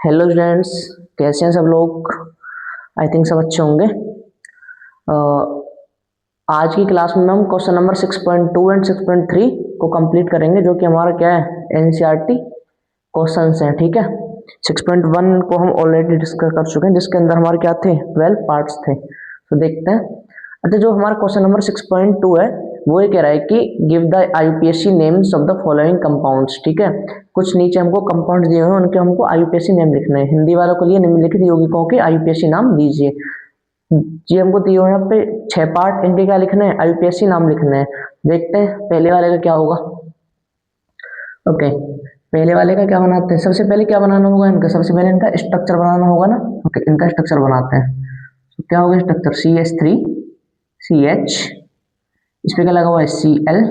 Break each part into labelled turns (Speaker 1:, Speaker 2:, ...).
Speaker 1: Hello students, कैसे हैं सब लोग। आई थिंक सब अच्छे होंगे। आज की क्लास में हम क्वेश्चन नंबर 6.2 एंड 6.3 को कंप्लीट करेंगे, जो कि हमारा क्या है, एनसीईआरटी क्वेश्चंस हैं। ठीक है, 6.1 को हम ऑलरेडी डिस्कस कर चुके हैं, जिसके अंदर हमारे क्या थे, 12 पार्ट्स थे। तो देखते हैं। अच्छा, जो हमारा क्वेश्चन नंबर 6.2 है वो ये कह रहा है कि give the IUPAC names of the following compounds. ठीक है, कुछ नीचे हमको कंपाउंड दिए हुए हैं, उनके हमको आईयूपीएसी नेम लिखने हैं। हिंदी वालों के लिए निम्नलिखित यौगिकों के आईयूपीएसी नाम दीजिए। जी हमको दिए हुए हैं यहाँ पे 6 पार्ट, इनके क्या लिखने हैं, आईयूपीएसी नाम लिखने हैं। देखते हैं पहले वाले का क्या होगा। ओके, पहले वाले का क्या बनाते हैं, सबसे पहले क्या बनाना होगा इनका, सबसे पहले इनका स्ट्रक्चर बनाना होगा ना। ओके, इनका स्ट्रक्चर बनाते हैं। तो क्या होगा स्ट्रक्चर, CH3CH, इस पे क्या लगा हुआ है, ClCH,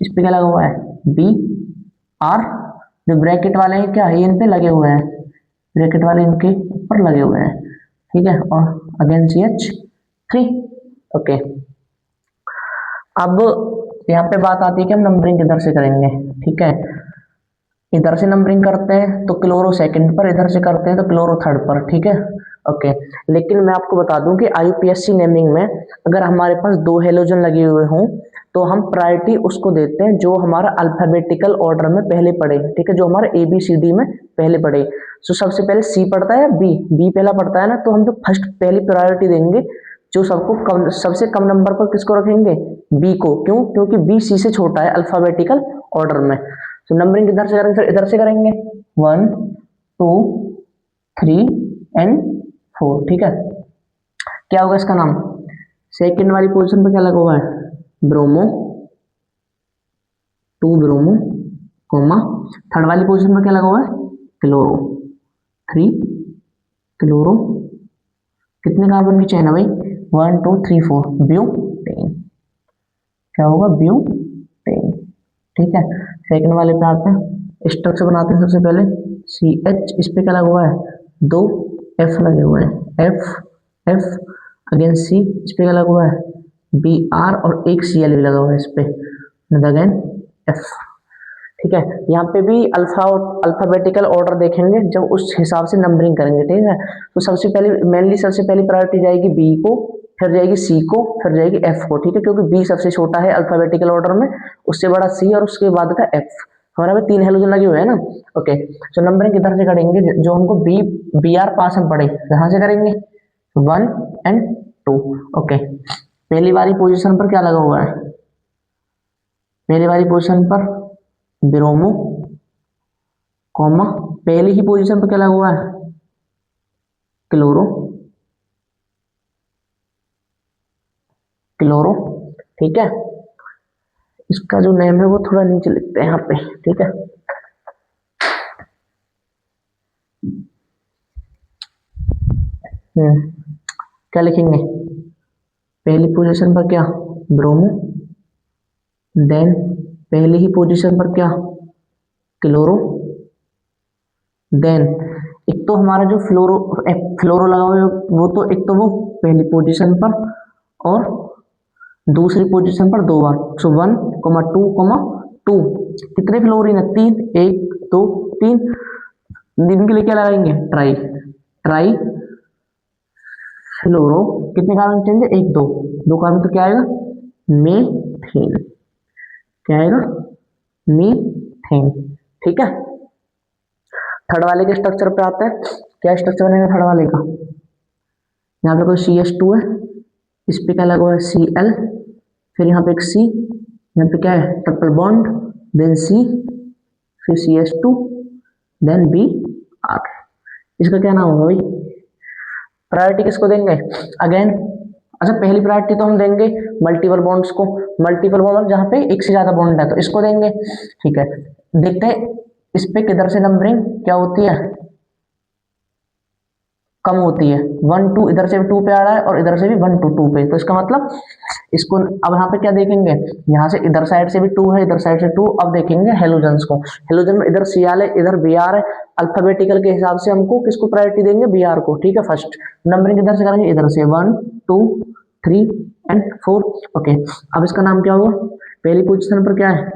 Speaker 1: इस पे क्या लगा हुआ है, Br। जो ब्रैकेट वाले हैं क्या है, इन पे लगे हुए हैं, ब्रैकेट वाले इनके ऊपर लगे हुए हैं। ठीक है, और अगेन CH3। ओके, अब यहाँ पे बात आती है कि हम नंबरिंग किधर से करेंगे। ठीक है, इधर से नंबरिंग करते हैं तो क्लोरो सेकंड पर, इधर से करते हैं तो क्लोरो थर्ड पर। ठीक है, ओके। लेकिन मैं आपको बता दूं कि आईयूपीएसी नेमिंग में अगर हमारे पास 2 हेलोजन लगे हुए हों तो हम प्रायोरिटी उसको देते हैं जो हमारा अल्फाबेटिकल ऑर्डर में पहले पड़े। ठीक है, जो हमारे ABCD में पहले पड़े। तो सबसे पहले C पड़ता है या बी पहला पड़ता है ना, तो हम जो फर्स्ट पहली प्रायोरिटी देंगे, जो सबसे कम नंबर पर किसको रखेंगे, बी को। क्यों, क्योंकि बी सी से छोटा है अल्फाबेटिकल ऑर्डर में। तो नंबरिंग किधर से करेंगे, इधर से करेंगे 1 2 3 एंड 4। ठीक है, क्या होगा इसका नाम, सेकंड वाली पोजीशन पर क्या लगा हुआ है, ब्रोमो 2 ब्रोमो, कोमा थर्ड वाली पोजीशन पर क्या लगा हुआ है, क्लोरो 3 क्लोरो। कितने कार्बन की चेन है भाई, 1 2 3 4, ब्यूटेन। क्या होगा, ब्यूटेन। ठीक है, सेकंड वाले पे आते हैं, स्ट्रक्चर बनाते हैं। सबसे पहले CH, इस पे क्या लगा हुआ है, 2 F लगे हुए हैं, F अगेन C, इस पे क्या लगा हुआ है, Br, और एक Cl भी लगा हुआ है इस पे, अगेन F। ठीक है, यहाँ पे भी अल्फाबेटिकल ऑर्डर देखेंगे जब उस हिसाब से नंबरिंग करेंगे। ठीक है, तो सबसे पहली प्रायोरिटी जाएगी बी को, फिर जाएगी सी को, फिर जाएगी एफ को। ठीक है, क्योंकि बी सबसे छोटा है अल्फाबेटिकल ऑर्डर में, उससे बड़ा सी, और उसके बाद का एफ। हमारे में 3 हेलोजन लगे हुए हैं ना। ओके, तो नंबरिंग किधर से करेंगे, जो हमको बी आर पास में पड़े कहाँ से करेंगे, 1 एंड 2। ओके, पहली वाली पोजीशन पर क्या लगा हुआ है, पहली वाली पोजीशन पर ब्रोमो, कॉमा पहली ही पोजीशन पर क्या लगा हुआ है, क्लोरो क्लोरो। ठीक है, इसका जो नेम है वो थोड़ा नीचे लिखते हैं यहाँ पे। ठीक है, क्या लिखेंगे, पहली पोजीशन पर क्या, ब्रोमो, देन पहली ही पोजीशन पर क्या, क्लोरो, देन एक तो हमारा जो फ्लोरो लगा हुआ है वो तो, एक तो वो पहली पोजीशन पर और दूसरी पोजीशन पर 2 बार। सो 1 2 कितने फ्लोरीन है, 3, 1 2 3। दिन के लिए क्या लगाएंगे, ट्राई फ्लोरो। कितने कार्बन चेंज है, 1 2 कार्बन, तो क्या आएगा, मीथेन। क्या आएगा, मीथेन। ठीक है, थर्ड वाले के स्ट्रक्चर पे आते हैं। क्या स्ट्रक्चर बनेगा थर्ड वाले का, यहाँ पे कोई CH2 है, इस पे क्या लगा हुआ है, Cl, फिर यहाँ पे एक C, यहाँ पे क्या है, ट्रिपल बॉन्ड, देन C, फिर CH2, देन Br। इसका क्या नाम होगा भाई, प्रायोरिटी किसको देंगे अगेन। अच्छा, पहली प्रायोरिटी तो हम देंगे मल्टीपल बॉन्ड्स को, मल्टीपल बॉन्ड जहाँ पे एक से ज्यादा बॉन्ड है तो इसको देंगे। ठीक है, देखते हैं इस पे किधर से नंबरिंग क्या होती है, कम होती है। 1 2 इधर से भी 2 पे आ रहा है और इधर से भी 1 2 2 पे, तो इसका मतलब इसको अब यहाँ पे क्या देखेंगे, यहाँ से इधर साइड से भी 2 है, इधर साइड से 2। अब देखेंगे हेलोजन्स को, हेलोजन में इधर Cl है, इधर Br है। अल्फाबेटिकल के हिसाब से हमको किसको प्रायोरिटी देंगे, Br को। ठीक है, फर्स्ट नंबरिंग इधर से करेंगे, इधर से 1 2 3 एंड 4। ओके, अब इसका नाम क्या होगा, पहली पोजिशन पर क्या है,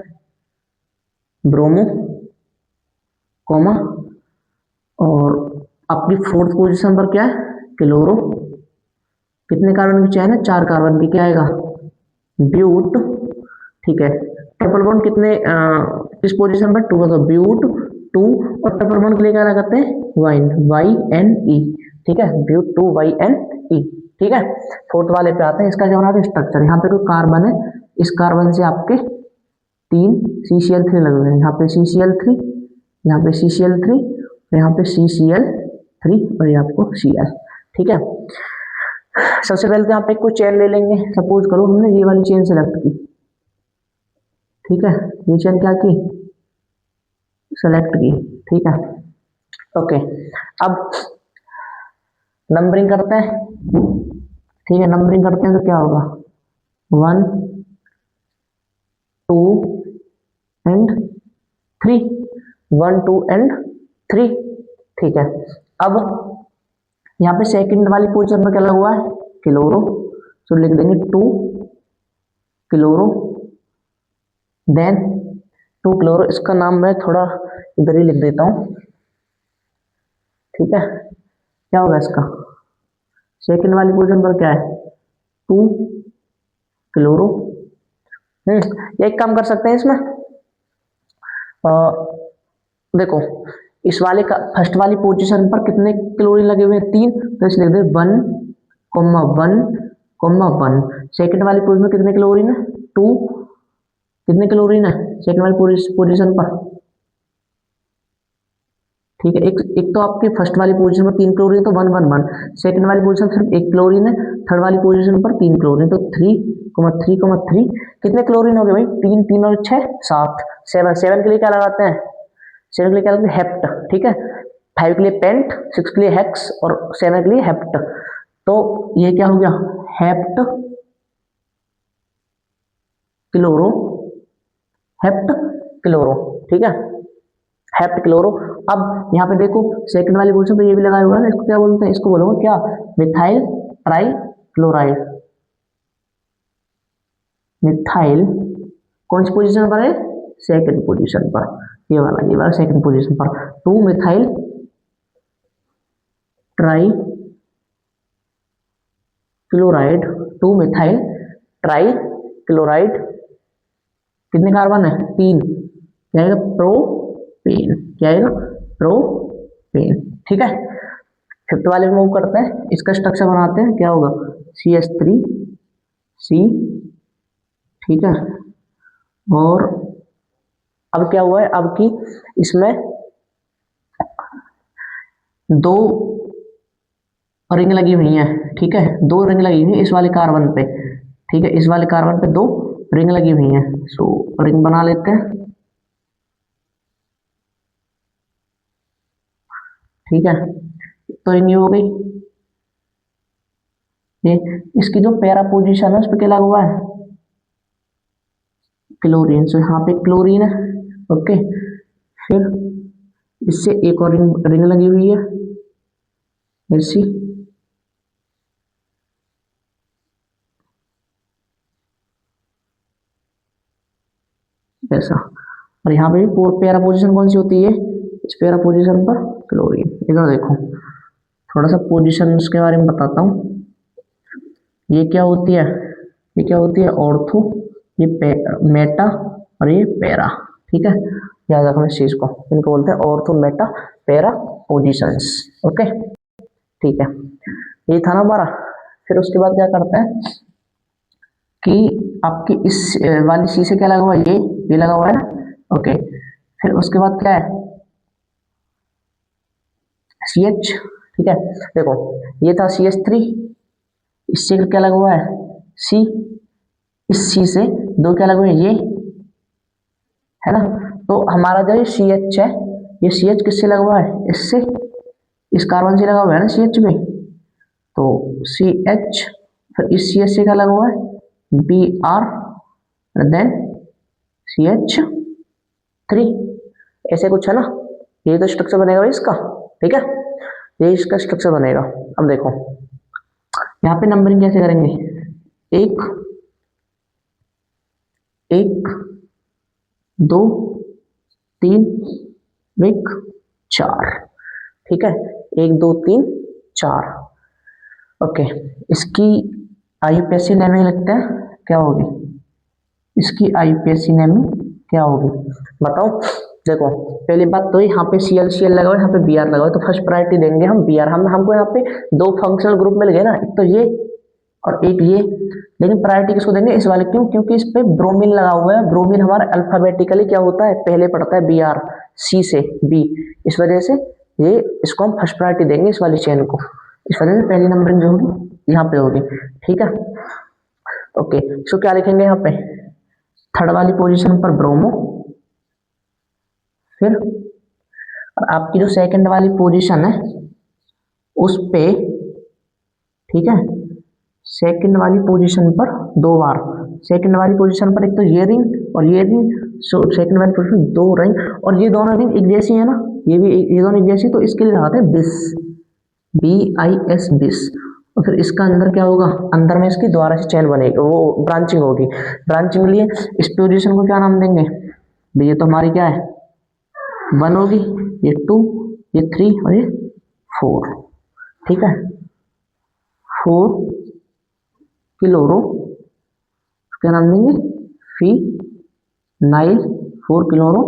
Speaker 1: ब्रोमो, कॉमा और आपकी फोर्थ पोजीशन पर क्या है, क्लोरो, कितने कार्बन की चेन है, 4 कार्बन की, क्या आएगा, ब्यूट, ठीक है। ट्रिपल बॉन्ड कितने किस पोजीशन पर, 2 का, ब्यूट 2, और ट्रिपल बॉन्ड के लिए क्या लगाते हैं, वाइन, YNE, ठीक है, ब्यूट 2 YNE, ठीक है। फोर्थ वाले पे आते हैं, इसका क्या बनाते हैं, स्ट्रक्चर। यहाँ पे कोई कार्बन है, इस कार्बन से आपके 3 CCl3 लगे हुए हैं, यहाँ पे CCl3, यहाँ पे CCl3, यहाँ पे CCl3, और ये आपको Cl, ठीक है। सबसे पहले तो यहाँ पे कोई चेन ले लेंगे, सपोज करो हमने ये वाली चेन सेलेक्ट की, ठीक है, ये चेन क्या की, सेलेक्ट की, ठीक है, ओके। अब नंबरिंग करते हैं, ठीक है, नंबरिंग करते हैं तो क्या होगा, 1 2 एंड 3, 1 2 एंड 3, ठीक है। अब यहाँ पे सेकंड वाली पोजीशन पर क्या लगा हुआ है, क्लोरो, तो लिख देंगे 2 क्लोरो, देन 2 क्लोरो, इसका नाम मैं थोड़ा इधर ही लिख देता हूँ, ठीक है। क्या होगा इसका, सेकंड वाली पोजीशन पर क्या है, 2 क्लोरो, एक काम कर सकते हैं इसमें, देखो इस वाले का फर्स्ट वाली पोजीशन पर कितने क्लोरीन लगे हुए हैं, 3, तो इसे लिख दे 1 1 1, सेकंड वाली पोजीशन में कितने क्लोरीन है, 2, कितने क्लोरीन है सेकंड वाली पोजीशन पर, ठीक है। एक तो आपके फर्स्ट वाली पोजीशन पर 3 क्लोरीन, तो 1 1 1, सेकंड वाली पोजीशन सिर्फ 1 क्लोरीन है, थर्ड वाली पोजीशन पर 3 क्लोरीन, तो 3 3 3, कितने क्लोरीन हो गए भाई, 3 3 और 6 7, 7 के लिए क्या लगाते हैं, 7 के लिए क्या लगाते हैं, हेप्ट, ठीक है, 5 के लिए पेंट, 6 के लिए हेक्स, और 7 के लिए हेप्ट, तो ये क्या हो गया, हेप्ट क्लोरो, हेप्ट क्लोरो, ठीक है, हेप्ट क्लोरो। अब यहाँ पे देखो सेकंड वाली पोजीशन पे ये भी लगाया हुआ है ना, इसको क्या बोलते हैं, इसको बोलोगे क्या, मिथाइल ट्राई क्लोराइड, मिथाइल कौन सी पोजीशन पर है, सेकंड पोजीशन पर, ये वाला सेकंड पोजीशन पर, 2 methyl try chloride, 2 methyl try chloride, कितने कार्बन है, 3, क्या आएगा, प्रोपेन, क्या आएगा, प्रोपेन, ठीक है। फिफ्थ वाले में मूव करते हैं, इसका स्ट्रक्चर बनाते हैं, क्या होगा, CH3C, ठीक है। और अब क्या हुआ है, अब की इसमें 2 रिंग लगी हुई हैं, ठीक है, 2 रिंग लगी हुई है इस वाले कार्बन पे, ठीक है, इस वाले कार्बन पे 2 रिंग लगी हुई हैं, सो रिंग बना लेते हैं, ठीक है। तो रिंग हो गई, ये इसकी जो पैरा पोजीशन है उस पर क्या लगा हुआ है, क्लोरीन, सो यहाँ पे क्लोरीन है, ओके। फिर इससे एक और रिंग लगी हुई है ऐसी, ऐसा, और यहाँ पे भी पैरा पोजीशन कौन सी होती है, इस पैरा पोजीशन पर क्लोरीन, इधर देखो थोड़ा सा पोजीशन के बारे में बताता हूँ, ये क्या होती है, ये क्या होती है, ऑर्थो, ये मेटा, और ये पैरा, ठीक है, याद रखना इस चीज को, इनको बोलते हैं ortho Meta para positions, okay, ठीक है। ये था ना हमारा, फिर उसके बाद क्या करते हैं कि आपकी इस वाली सी से क्या लगा हुआ है, ये लगा हुआ है ना, ओके। फिर उसके बाद क्या है, CH, ठीक है, देखो ये था CH3, इससे क्या लगा हुआ है, C, इस C से 2 क्या लगे हुए हैं, ये है ना, तो हमारा जो ये CH है, ये CH किससे लगा हुआ है, इससे, इस कार्बन से लगा हुआ है ना CH में, तो CH, फिर इस CH से क्या लगा हुआ है, Br, देन CH3, ऐसे कुछ है ना, ये तो स्ट्रक्चर बनेगा इसका, ठीक है, ये इसका स्ट्रक्चर बनेगा। अब देखो यहाँ पे नंबरिंग कैसे करेंगे, 1 1 2 3 1 4, ठीक है, 1 2 3 4। ओके, इसकी आईयूपीएसी नेमिंग लिखते हैं, क्या होगी इसकी आईयूपीएसी नेमिंग क्या होगी बताओ। देखो पहली बात तो यहाँ पे CL लगाओ, यहाँ पे BR लगाओ, तो फर्स्ट प्रायोरिटी देंगे हम BR। हमको यहाँ पे दो फंक्शनल ग्रुप मिल गए ना, एक तो ये और एक ये, लेकिन प्रायोरिटी किसको देंगे, इस वाले। क्यों? क्योंकि इस पे ब्रोमीन लगा हुआ है। ब्रोमीन हमारा अल्फाबेटिकली क्या होता है, पहले पढ़ता है BR, C से B, इस वजह से ये इसको हम फर्स्ट प्रायोरिटी देंगे इस वाली चेन को। इस वजह से पहली नंबरिंग जो होगी यहाँ पे होगी, ठीक है। ओके, इसको क्या लिखेंगे यहाँ पे, थर्ड वाली पोजीशन पर ब्रोमो, फिर आपकी जो सेकंड वाली पोजीशन है उस पे, ठीक है, सेकंड वाली पोजीशन पर 2 बार, सेकंड वाली पोजीशन पर एक तो ये रिंग और ये रिंग, सेकंड वाली पोजीशन 2 रिंग, और ये दोनों रिंग एक जैसी है ना, ये दोनों एक जैसी, तो इसके लिए लगाते हैं बिस, BIS बिस। और फिर इसका अंदर क्या होगा, अंदर में इसकी दोबारा से चेन बनेगी, वो ब्रांचिंग होगी। ब्रांचिंग के लिए इस पोजीशन को क्या नाम देंगे, ये तो हमारी क्या है 1 होगी, ये 2, ये 3 और ये 4, ठीक है। 4 क्लोरो क्या नाम देंगे, फिनाइल, 4 क्लोरो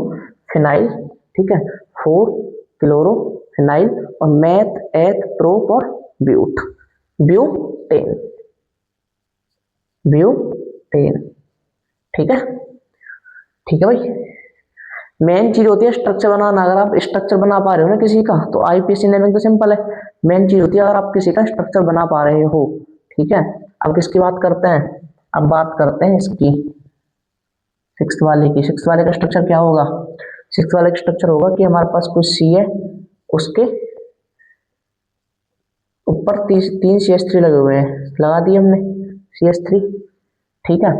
Speaker 1: फिनाइल, ठीक है, 4 क्लोरो फिनाइल, और मैथ एथ प्रोप और ब्यूट, ब्यूटेन, ब्यूटेन, ठीक है। ठीक है भाई, मेन चीज होती है स्ट्रक्चर बनाना। अगर आप स्ट्रक्चर बना पा रहे हो ना किसी का, तो आईयूपीएसी नेमिंग तो सिंपल है। मेन चीज होती है अगर आप किसी का स्ट्रक्चर बना पा रहे हो, ठीक है। अब किसकी बात करते हैं, अब बात करते हैं इसकी सिक्स्थ वाले की। सिक्स्थ वाले का स्ट्रक्चर क्या होगा, सिक्स्थ वाले का स्ट्रक्चर होगा कि हमारे पास कुछ C है, उसके ऊपर 3 CH3 लगे हुए हैं, लगा दिए हमने CH3, ठीक है।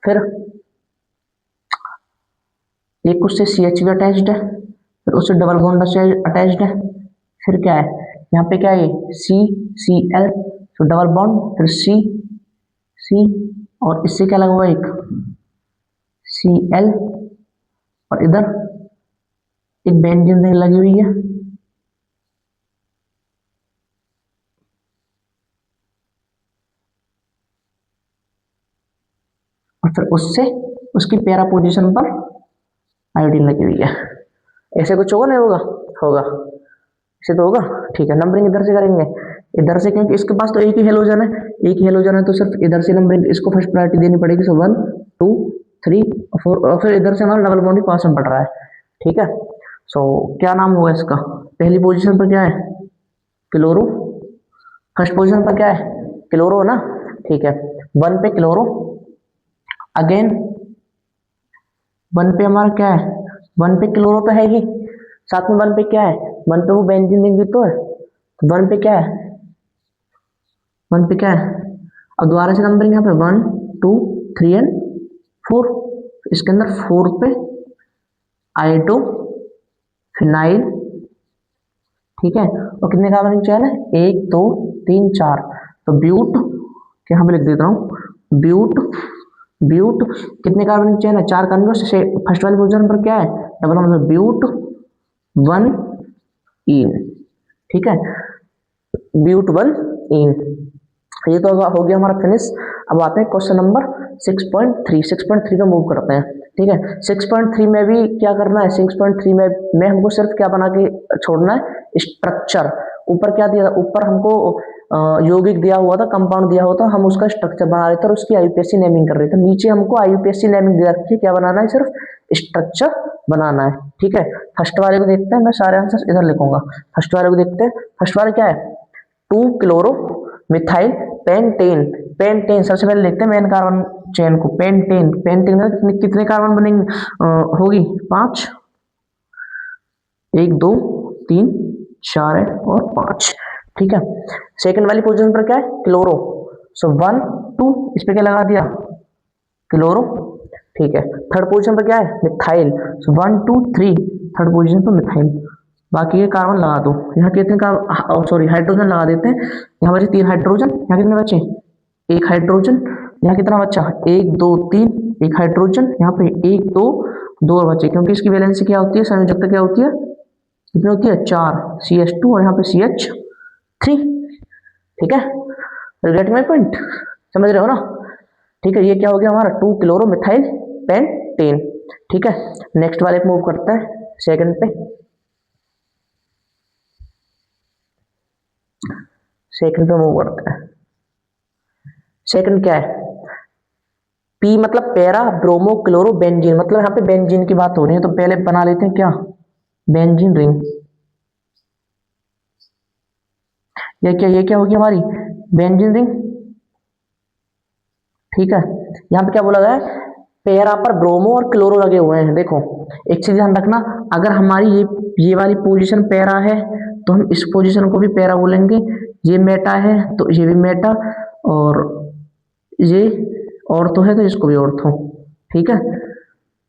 Speaker 1: फिर एक उससे CH भी अटैच्ड है, फिर उससे डबल बॉन्ड से अटैच्ड है, फिर क्या है यहाँ पे क्या है CCl, तो डबल बॉन्ड, फिर C और इससे क्या लगा हुआ है एक Cl, और इधर एक बेंजीन रिंग लगी हुई है, और फिर उससे उसकी पैरा पोजीशन पर आयोडीन लगी हुई है। ऐसे कुछ होगा नहीं होगा, होगा, ऐसे तो होगा, ठीक है। नंबरिंग इधर से करेंगे, इधर से, क्योंकि इसके पास तो एक ही हेलोजन है, एक ही हेलोजन है, तो सिर्फ इधर से नंबरिंग इसको फर्स्ट प्रायोरिटी देनी पड़ेगी। सो 1 2 3 4, और फिर इधर से हमारा डबल बॉन्ड पास में पड़ रहा है, ठीक है। सो क्या नाम होगा इसका, पहली पोजीशन पर क्या है क्लोरो, फर्स्ट पोजीशन पर क्या है क्लोरो ना, ठीक है। 1 पे क्लोरो, अगेन 1 पे हमारा क्या है, 1 पे क्लोरो तो है ही, साथ में 1 पे क्या है, 1 पे वो बेंजीन रिंग भी तो है, तो 1 पे क्या है, 1 पे क्या है, अब दोबारा से नंबरिंग यहाँ पे 1 2 3 एंड 4, इसके अंदर 4 पे आयोडो फिनाइल, ठीक है। और कितने कार्बन चेन है, 1 2 3 4, तो ब्यूट, यहाँ पे लिख देता हूँ ब्यूट, ब्यूट कितने कार्बन चेन है, 4 कार्बन, फर्स्ट वाली पोजीशन पर क्या है डबल बॉन्ड, ब्यूट 1 इन, ठीक है, ब्यूट 1 इन। ये तो हो गया हमारा फिनिश। अब आते हैं क्वेश्चन नंबर 6.3। 6.3 पे मूव करते हैं, ठीक है। 6.3 में भी क्या करना है, 6.3 में हमको सिर्फ क्या बना के छोड़ना है, स्ट्रक्चर। ऊपर क्या दिया था, ऊपर हमको यौगिक दिया हुआ था, कंपाउंड दिया हुआ था, हम उसका स्ट्रक्चर बना रहे थे और उसकी आईयूपीएसी नेमिंग कर रहे थे। नीचे हमको आईयूपीएसी नेमिंग दे रखी है, क्या बनाना है, सिर्फ स्ट्रक्चर बनाना है, ठीक है। फर्स्ट वाले को देखते हैं, मैं सारे आंसर इधर लिखूंगा। फर्स्ट वाले को देखते हैं, फर्स्ट वाले क्या है 2 क्लोरो मिथाइल पेंटेन, पेंटेन सबसे पहले लिखते हैं मेन कार्बन चेन को, पेंटेन, पेंटेन में कितने कार्बन बनेंगे होगी 5, 1 2 3 4 है और 5, ठीक है। सेकंड वाली पोजीशन पर क्या है क्लोरो, सो 1 2 इस पे क्या लगा दिया क्लोरो, ठीक है। थर्ड पोजीशन पर क्या है मिथाइल, सो 1 2 3 थर्ड पोजीशन पर मिथाइल। बाकी ये कार्बन लगा दो, यहाँ कितने कार्बन, सॉरी हाइड्रोजन लगा देते हैं, यहाँ बचे 3 हाइड्रोजन, यहाँ कितने बचे 1 हाइड्रोजन, यहाँ कितना बचा 1 2 3 1 हाइड्रोजन, यहाँ पे 1 2 2 बचे, क्योंकि इसकी वैलेंसी क्या होती है, संयोजकता क्या होती है कितनी होती है 4 CH2 और यहाँ पे CH3। ठीक है, गेट माई पॉइंट, समझ रहे हो ना। ठीक है, ये क्या हो गया हमारा 2 क्लोरो मिथाइल पेंटेन। ठीक है, नेक्स्ट वाले पे मूव करते हैं, सेकंड पे। सेकंड पे मूव करते हैं। सेकंड क्या है, पी मतलब पैरा ब्रोमो क्लोरो बेंजीन, मतलब यहाँ पे बेंजीन की बात हो रही है, तो पहले बना लेते हैं क्या, बेंजीन रिंग। ये क्या होगी हमारी बेंजीन रिंग। ठीक है, यहाँ पे क्या बोला गया है, पैरा पर ब्रोमो और क्लोरो लगे हुए हैं। देखो एक चीज ध्यान रखना, अगर हमारी ये वाली पोजीशन पैरा है तो हम इस पोजीशन को भी पैरा बोलेंगे, ये मेटा है तो ये भी मेटा, और ये ऑर्थो है तो इसको भी ऑर्थो। ठीक है,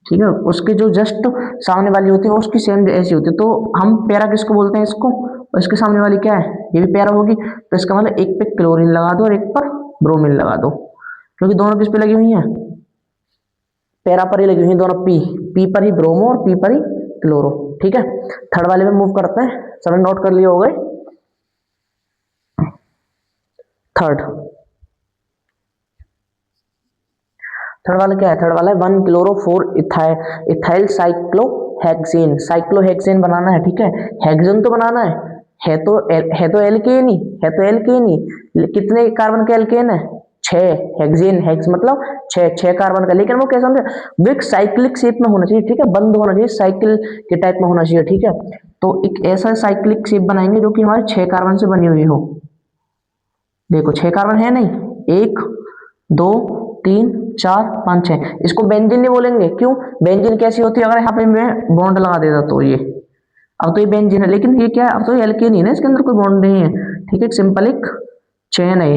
Speaker 1: ठीक है, उसके जो जस्ट सामने वाली होती है वो उसकी सेम ऐसी होती है, तो हम पैरा किसको बोलते हैं इसको, और इसके सामने वाली क्या है, ये भी पैरा होगी, तो इसका मतलब एक पे क्लोरीन लगा दो और एक पर ब्रोमीन लगा दो, क्योंकि दोनों किस पे लगी हुई हैं, पैरा पर ही लगी हुई है दोनों, पी पर ही ब्रोमो और पी पर ही क्लोरो। ठीक है, थर्ड वाले में मूव करते हैं, सबने नोट कर लिए हो गए। थर्ड थर्ड वाला क्या है, थर्ड वाला है 1 क्लोरो 4 इथाइल साइक्लोहेक्सेन। साइक्लोहेक्सेन बनाना है। ठीक है, हेक्सेन तो बनाना है तो एल्केन ही है, तो एल्केन ही। कितने कार्बन के एल्केन है, 6। हेक्सेन, हेक्स मतलब 6 कार्बन का, लेकिन वो कैसा होना, वो एक साइक्लिक शेप में होना चाहिए। ठीक है, बंद होना चाहिए, साइकिल के टाइप में होना चाहिए। ठीक है, तो एक ऐसा साइक्लिक शेप बनाएंगे जो कि हमारे 6 कार्बन से बनी हुई हो। देखो 6 कार्बन है नहीं, 1 2 3 4 5 6, इसको बेंजीन नहीं बोलेंगे, क्यों, बेंजीन कैसी होती है, अगर यहाँ पे मैं बॉन्ड लगा देता तो ये, अब तो ये बेंजीन है, लेकिन ये क्या है, अब तो ये एल्केन ही है ना, इसके अंदर कोई बॉन्ड नहीं है। ठीक है, सिंपल एक चेन है,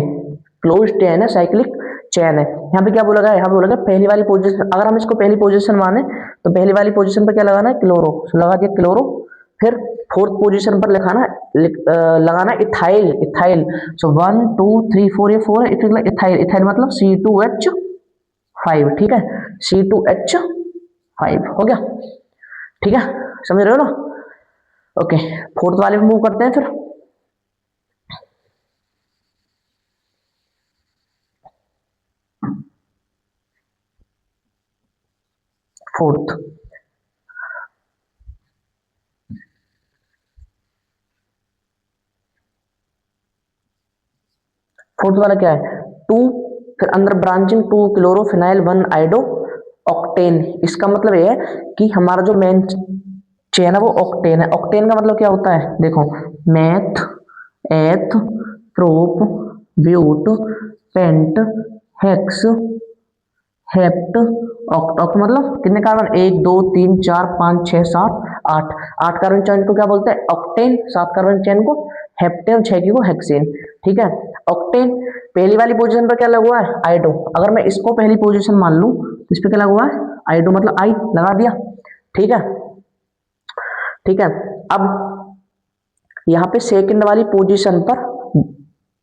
Speaker 1: क्लोज चेन है, साइक्लिक चेन है। यहाँ पे क्या बोला गया, यहाँ पे बोला गया पहली वाली पोजीशन, अगर हम इसको पहली पोजीशन माने तो पहली वाली पोजीशन पर क्या लगाना है, क्लोरो, लगा दिया क्लोरो। फिर फोर्थ पोजीशन पर लगाना इथाइल, इथाइल। सो 1 2 3 4, ये 4 है, इथाइल, इथाइल मतलब C2H5। ठीक है, C2H5 हो गया। ठीक है, समझ रहे हो ना। ओके, फोर्थ वाले पे मूव करते हैं फिर। फोर्थ फोर्थ वाला क्या है, 2, फिर अंदर ब्रांचिंग 2 क्लोरोफिनाइल 1 आइडो ऑक्टेन। इसका मतलब ये है कि हमारा जो मेन चेन है वो ऑक्टेन है। ऑक्टेन का मतलब क्या होता है, देखो meth eth prop but pent hex hept oct. Oct मतलब कितने कार्बन, 1 2 3 4 5 6 7 8, 8 कार्बन चेन को क्या बोलते हैं, ऑक्टेन। 7 कार्बन चेन को हेप्टेन, 6 की को हेक्सेन। ठीक है, ऑक्टेन पहली वाली पोजीशन पर क्या लगा हुआ है, आइडो। अगर मैं इसको पहली पोजीशन मान लूं तो इस पर क्या लगा हुआ है, आइडो, मतलब आई लगा दिया। ठीक है, ठीक है, अब यहाँ पे सेकंड वाली पोजीशन पर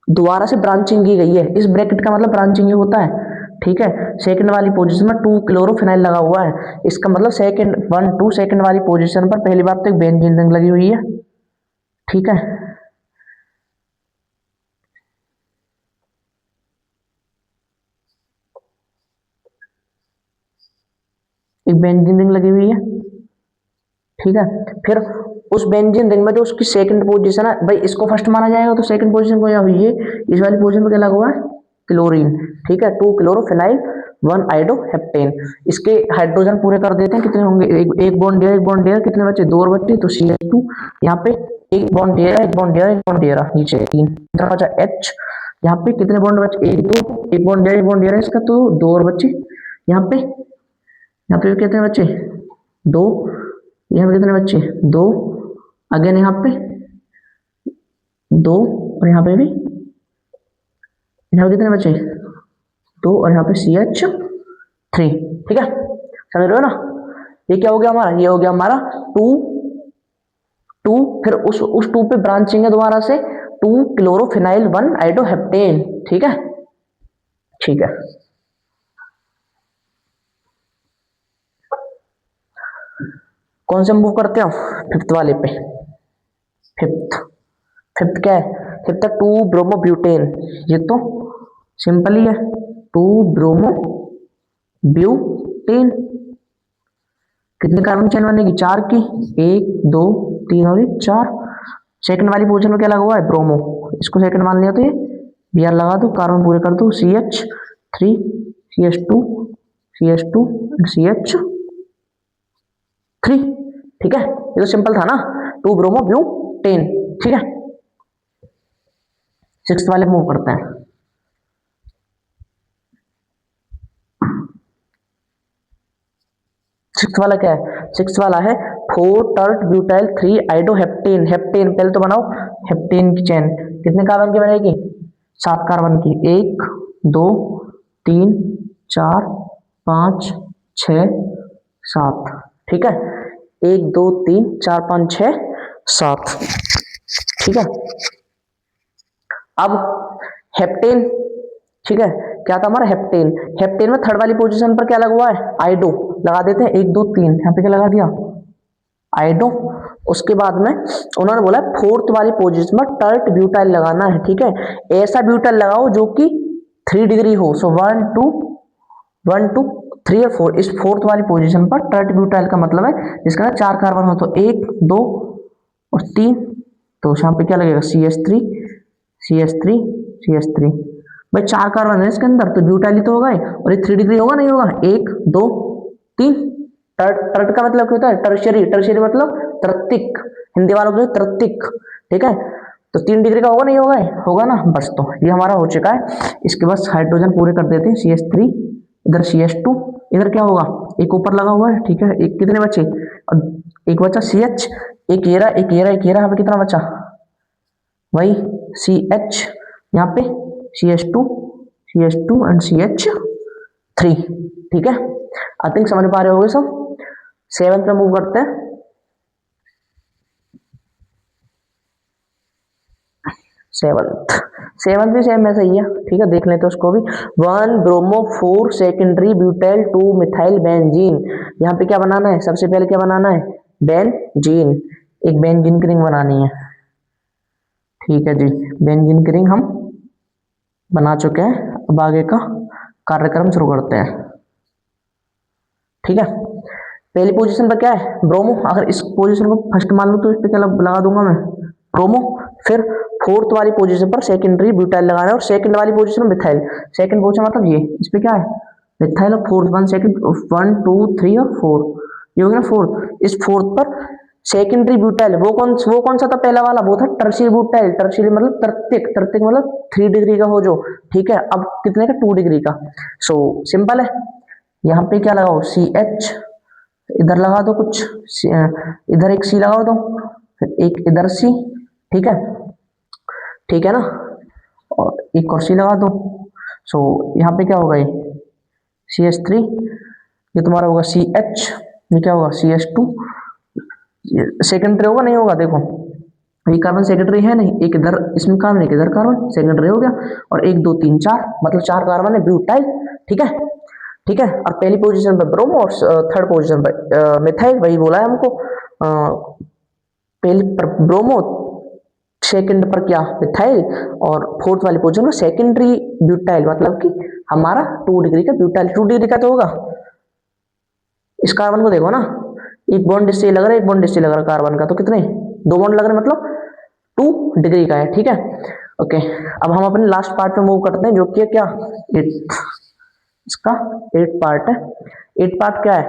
Speaker 1: दोबारा से ब्रांचिंग की गई है, इस ब्रैकेट का मतलब ब्रांचिंग ही होता है। ठीक है, सेकंड वाली पोजीशन में 2 क्लोरोफिनाइल लगा हुआ है, इसका मतलब सेकंड 1 2 सेकंड वाली पोजीशन पर पहली बात तो एक बेंजीन रिंग लगी हुई है। ठीक है, एक बेंजीन रिंग लगी हुई है। ठीक है, फिर उस बेंजीन रिंग में जो उसकी सेकंड पोजीशन है, भाई इसको फर्स्ट माना जाएगा तो सेकंड पोजीशन को हुई है, इस वाली पोजीशन पर क्या लगा हुआ है, क्लोरीन। ठीक है, 2 क्लोरोफिनाइल 1 आइडो हेप्टेन। इसके हाइड्रोजन पूरे कर देते हैं, कितने होंगे, एक बॉन्ड दिया, एक बॉन्ड दिया, कितने बचे, 2 और बचे, तो CH2। यहाँ पे एक बॉन्ड दिया, एक बॉन्ड दिया, एक बॉन्ड दिया, नीचे 3 बचा H। यहाँ पे कितने बॉन्ड बचे, 1 2, एक बॉन्ड दिया, एक बॉन्ड दिया, इसका तो 2 और बचे। यहाँ पे कितने बचे, 2। यहाँ पे कितने बच्चे, 2। अगेन यहाँ पे 2, और यहाँ पे भी, यहाँ पे कितने बचे, 2, और यहाँ पे CH3। ठीक है, समझ रहे हो ना। ये क्या हो गया हमारा, ये हो गया हमारा 2 2, फिर उस 2 पे ब्रांचिंग है दोबारा से 2 क्लोरोफिनाइल 1 आइडोहेप्टेन। ठीक है, ठीक है, कौन से मूव करते हो, फिफ्थ वाले पे। फिफ्थ, फिफ्थ क्या है? फिफ्थ है 2 ब्रोमोब्यूटेन। ये तो सिंपल ही है, 2 ब्रोमोब्यूटेन। कितने कार्बन चेन बनेगी? 4 की, 1 2 3 और 4। सेकंड वाली पोजीशन में क्या लगा हुआ है? ब्रोमो। इसको सेकंड मान लिया तो ये बी आर लगा दो, कार्बन पूरे कर दो, CH3 CH2 CH2 CH3। ठीक है, ये तो सिंपल था ना, 2 ब्रोमोब्यूटेन। ठीक है, सिक्स्थ वाले मूव करते हैं। सिक्स्थ वाला क्या है? सिक्स्थ वाला है 4 टर्ट ब्यूटाइल 3 आइडोहेप्टेन। हेप्टेन पहले तो बनाओ, हेप्टेन की चेन कितने कार्बन की बनेगी? 7 कार्बन की, 1 2 3 4 5 6 7। ठीक है, 1 2 3 4 5 6 7। ठीक है, अब हेप्टेन। ठीक है, क्या था हमारा? हेप्टेन। हेप्टेन में थर्ड वाली पोजीशन पर क्या लगा हुआ है? आइडो। लगा देते हैं 1 2 3, यहाँ पे क्या लगा दिया? आइडो। उसके बाद में उन्होंने बोला फोर्थ वाली पोजीशन पर टर्ट ब्यूटाइल लगाना है। ठीक है, ऐसा ब्यूटाइल लगाओ जो कि 3 डिग्री हो। सो 1 2 1 2 3 और 4, इस फोर्थ वाली पोजीशन पर टर्ट ब्यूटाइल का मतलब है जिसका 4 कार्बन हो, तो 1 2 और 3। तो यहाँ पे क्या लगेगा? CH3 CH3 CH3। भाई 4 कार्बन है इसके अंदर, तो ब्यूटाइल ही तो होगा ही, और ये 3 डिग्री होगा नहीं होगा? 1 2 3। टर्ट, टर्ट का मतलब क्या होता है? टर्शियरी। टर्शियरी मतलब तृतीयक, हिंदी वालों के लिए तृतीयक। ठीक है, तो 3 डिग्री का होगा नहीं होगा? होगा ना, बस। तो ये हमारा हो चुका है। इसके बाद हाइड्रोजन पूरे कर देते हैं, CH3, इधर CH2, इधर क्या होगा? एक ऊपर लगा हुआ है। ठीक है, एक कितने बचे? और एक बचा CH, एक ये रहा, एक ये रहा, एक ये रहा। यहाँ पे कितना बचा? वही CH, यहाँ पे CH2 एंड CH3। ठीक है, आई थिंक समझ पा रहे होगे सब। 7 पे मूव करते हैं। 7th भी सेम ऐसा ही है। ठीक है, देख लेते हैं उसको भी। 1 bromo 4 secondary butyl 2 methyl benzene. यहाँ पे क्या बनाना है? सबसे पहले क्या बनाना है? बेंजीन। एक बेंजीन की रिंग बनानी है। ठीक है जी, बेंजीन की रिंग हम बना चुके हैं। अब आगे का कार्यक्रम शुरू करते हैं। ठीक है, पहली पोजीशन पर क्या है? ब्रोमो। अगर इस पोजीशन को फर्स्ट मान लो तो इस पे क्या लगा दूंगा मैं? ब्रोमो। फिर फोर्थ वाली पोजीशन पर सेकेंडरी ब्यूटाइल लगाना है, और सेकंड वाली पोजीशन में मिथाइल। सेकंड पोजीशन मतलब ये, इस पे क्या है? मिथाइल। और फोर्थ 1 सेकंड 1 2 3 और 4, ये हो गया ना फोर्थ। इस फोर्थ पर सेकेंडरी ब्यूटाइल, वो कौन सा था? पहला वाला वो था टर्शियरी ब्यूटाइल। टर्शियरी मतलब तृतीयक, तृतीयक मतलब 3 डिग्री का हो जो। ठीक है, अब कितने का? 2 डिग्री का। सो सिंपल है, यहाँ पे क्या लगाओ? CH, इधर लगा दो कुछ, इधर एक C लगा दो, फिर एक इधर C। ठीक है, ठीक है ना, और एक और C लगा दो। सो यहाँ पे क्या होगा? ये CH3, ये तुम्हारा होगा CH, ये क्या होगा? CH2। सेकेंडरी होगा नहीं होगा? देखो, ये कार्बन सेकेंडरी है नहीं, एक इधर इसमें कार्बन, एक इधर कार्बन, सेकेंडरी हो गया। और 1 2 3 4 मतलब 4 कार्बन है ब्यूटाइल। ठीक है, ठीक है। और पहली पोजीशन पर ब्रोमो और थर्ड पोजीशन पर मिथाइल। वही बोला है हमको, पहले पर ब्रोमो, सेकंड पर क्या? मिथाइल। और फोर्थ वाली पोजीशन में सेकेंडरी ब्यूटाइल, मतलब कि हमारा 2 डिग्री का ब्यूटाइल। 2 डिग्री का तो होगा। इस कार्बन को देखो ना, एक बॉन्ड इससे लग रहा है, एक बॉन्ड इससे लग रहा है कार्बन का, तो कितने? 2 बॉन्ड लग रहे हैं, मतलब 2 डिग्री का है। ठीक है, ओके। अब हम अपने लास्ट पार्ट पे मूव करते हैं, जो कि है क्या? 8th, इसका 8th पार्ट है। 8th पार्ट क्या है?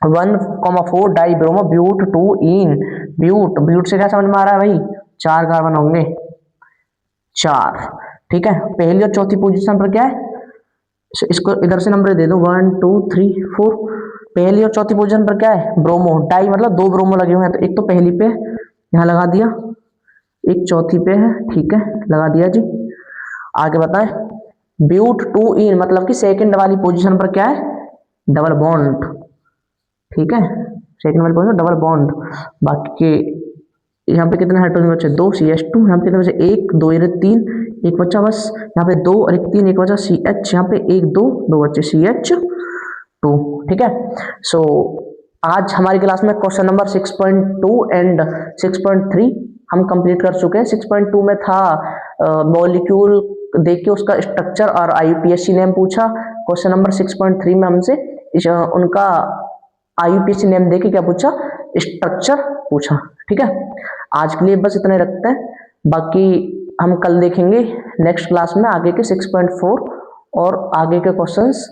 Speaker 1: 1,4 डाई ब्रोमो ब्यूट 2 इन ब्यूट। ब्यूट से क्या समझ में आ रहा है भाई? 4 कार्बन होंगे, 4। ठीक है, पहली और चौथी पोजीशन पर क्या है? इसको इधर से नंबर दे दो, 1 2 3 4। पहली और चौथी पोजीशन पर क्या है? ब्रोमो। डाई मतलब 2 ब्रोमो लगे हुए हैं, तो एक तो पहली पे यहाँ लगा दिया, एक चौथी पे है। ठीक है, लगा दिया जी। आगे बताएं, ब्यूट 2 इन मतलब कि सेकंड वाली पोजीशन पर क्या है? Double bond. ठीक है, सेकंड वाली पोजीशन डबल बॉन्ड। बाकी के यहाँ पे कितने हाइड्रोजन बचे? 2 CH2। यहाँ पे कितने बचे? 1 2 3, एक बच्चा बस। यहाँ पे 2 और 1 3, एक बचा CH। यहाँ पे 1 2 2 बच्चे CH2। ठीक है, सो आज हमारी क्लास में क्वेश्चन नंबर 6.2 एंड 6.3 हम कंप्लीट कर चुके हैं। 6.2 में था मॉलिक्यूल देख के उसका स्ट्रक्चर और आईयूपीएसी नेम पूछा। क्वेश्चन नंबर 6.3 में हमसे उनका आईयूपीएसी नेम देके क्या पूछा, स्ट्रक्चर पूछा। ठीक है, आज के लिए बस इतना ही रखते हैं, बाकी हम कल देखेंगे नेक्स्ट क्लास में आगे के 6.4 और आगे के क्वेश्चंस।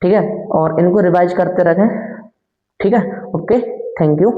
Speaker 1: ठीक है, और इनको रिवाइज करते रहें। ठीक है, ओके, थैंक यू।